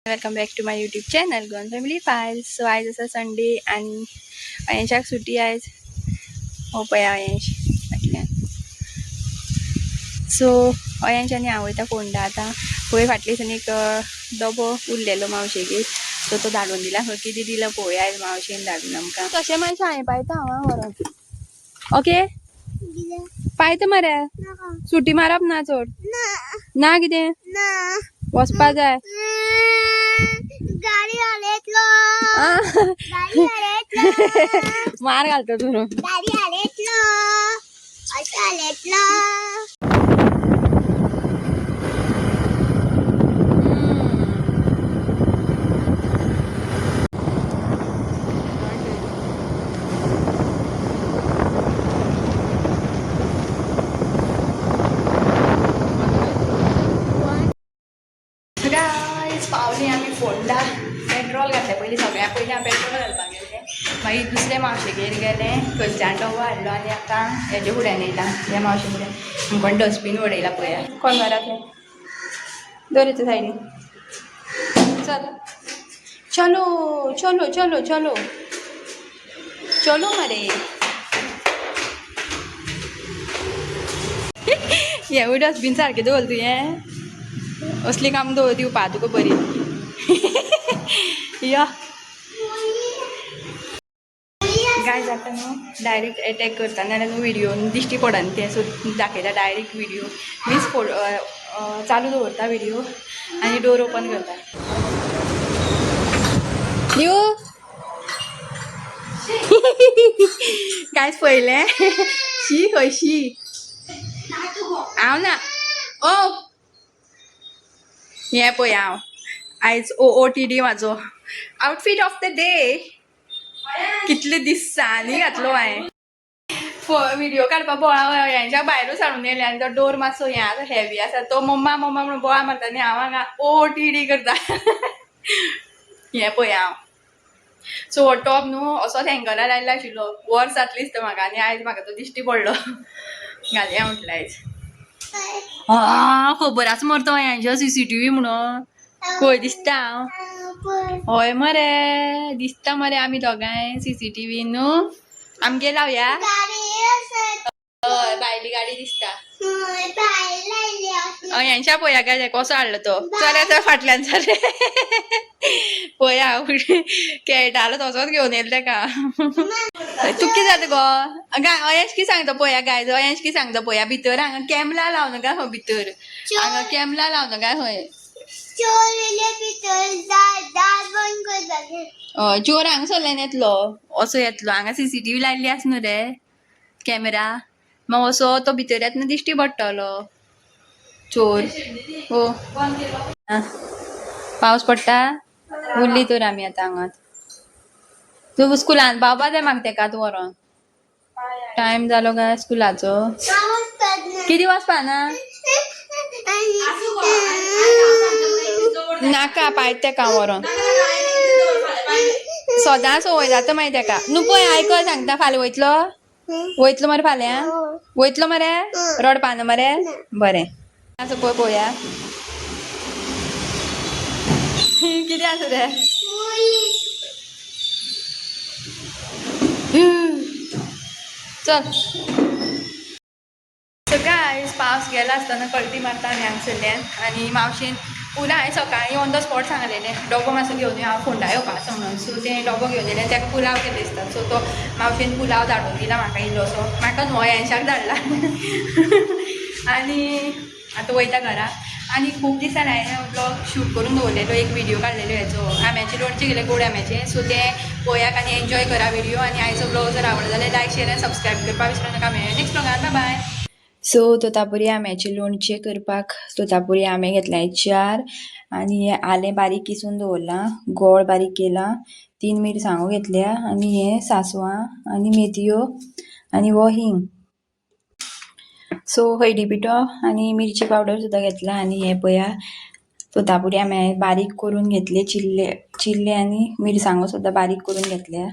Welcome back to my YouTube channel गॉन family files. So आज असा संडे आणि अयंशाक सुट्टी आज हो पया अयंश फाटल्यान. सो अयंशांनी हांव वयता फोंडा आतां. पळय फाटल्यान एक डबो उरलेलो मावशेगेर, सो तो धाडून दिला. खंय कितें दिलं पळोवया आयज मावशेन धाडून आमकां. तशें मातशें हांवें पायता हांव व्हरोन. ओके पायता मरे. सुटी मारप ना चड ना. कितें वचपा जाय. मार घालतो तुरून. पावली आम्ही फोंडा. पेट्रोल घातलें पयलीं सगळ्या पयलीं हांव पेट्रोल घालपाक गेलें. मागीर दुसऱ्या मावशेगेर गेलें, थंयच्यान डबो हाडलो आनी आतां हेजे फुड्यान येयला. ह्या मावशे फुड्यान आमकां डस्टबीन उडयला पळया. कोण घरांतलें दवरिता सायडीन. चल चलो चलो चलो चलो चलो मरे. हेवूय डस्टबीन सारकें दवरल तुवें. असली काम दवर दिवपा तुका बरी. या गाय जाता न्हू डायरेक्ट अटॅक करता, नाल्यार न्हू व्हिडिओन दिश्टी पडना तें. सो दाखयता डायरेक्ट व्हिडिओ मीन्स चालू दवरता व्हिडिओ आनी डोर ओपन करता. दिव गायज पळयलें शी खंयशी हांव ना. ओ हे पळय हांव आयज OOTD म्हाजो आउटफीट ऑफ द डे. कितले दिसांनी घातलो हांवें. व्हिडिओ काडपा बोळा हेंच्या भायरूच हाडून येयले आनी तो डोर मातसो हें आसा हेवी आसा. तो मम्मा मम्मा म्हणून बोळा मारता आनी हांव हांगा OOTD करता. हें पळय हांव. सो हो टॉप न्हू असोच हँगरार लायल्लो आशिल्लो. वर्स जातली दिसता म्हाका आनी आयज म्हाका तो दिश्टी पडलो. घालया म्हटलें आयज. खबर आसा मरे तो हेंचो CCTV म्हणून. खंय दिसता हांव. हय मरे दिसता मरे आमी दोगांय CCTV न्हू. आमगे लावया. हय भायली गाडी दिसता. हेंच्या पळया काय कसो हाडलो तो. चल तर फाटल्यान चल. पळया हांव खेळटालो तसोच घेवन येयलो तेका. तूं कितें जाता गो. अयंश कितें सांगता पळया गायज. अयंश कितें सांगता पळया. भितर हांगा कॅमरा लावना काय खंय भितर. हांगा कॅमरा लावना काय खंय. चोर हांगा सरल्यान येतलो. असो येतलो. हांगा CCTV लायल्ली आसा न्हू रे कॅमेरा. मग असो तो भितर येतना दिश्टी पडटलो चोर. हो पावस पडटा. उरली तर आमी आतां हांगात. तूं स्कुलान पावपा जाय म्हाका तेकाच व्हरोन. टायम जालो काय स्कुलाचो. कितें वचपा ना. नाका पायत तेका व्हरोन. सदां संवय जाता मागीर तेका. न्हू पळय आयक सांगता फाल्यां वयतलो. वयतलो मरे फाल्यां. वयतलो मरे रडपा न्हू मरे. बरें आसा पळय पळोवया. कितें आसा रे. चल गायज पावस गेला आसतना कल्टी मारता आमी हांगसरल्यान. आनी मावशेन पुला हांवें सकाळीं ऑन द स्पॉट सांगलेलें डबो मातसो घेवन यो हांव फोंडा येवपा आसा म्हणून. सो तें डबो घेवन येयलें. तेका पुलाव केले दिसता. सो तो मावशेन पुलाव धाडून दिला म्हाका इल्लोसो. म्हाका न्हू अयंशाक धाडला. आनी आतां वयता घरा. आनी खूब दिसान हांवें ब्लॉग शूट करून दवरलेलो. एक व्हिडिओ काडलेलो हेचो आंब्याचें लोणचें केलें गोड आंब्याचें. सो तें पळयात आनी एन्जॉय करा व्हिडिओ. आनी आयचो ब्लॉग जर आवडलो जाल्यार लायक शेअर आनी सबस्क्रायब करपाक विसरूं नाका. मेळया नेक्स्ट ब्लॉगान. Bye bye. सो तोतापुरी आंब्याचें लोणचें करपाक तोतापुरी आंबे घेतले 4 आनी आलें बारीक किसून दवरलां. गोड बारीक केला. 3 मिरसांगो घेतल्या आनी हे सांसवां आनी मेथयो आनी वो हिंग. सो हळदी पिठो आनी मिरची पावडर सुद्दां घेतला. आनी हे पळया तोतापुरी आंबे बारीक करून घेतले. चिल्ले आनी मिरसांगो सुद्दां बारीक करून घेतल्या.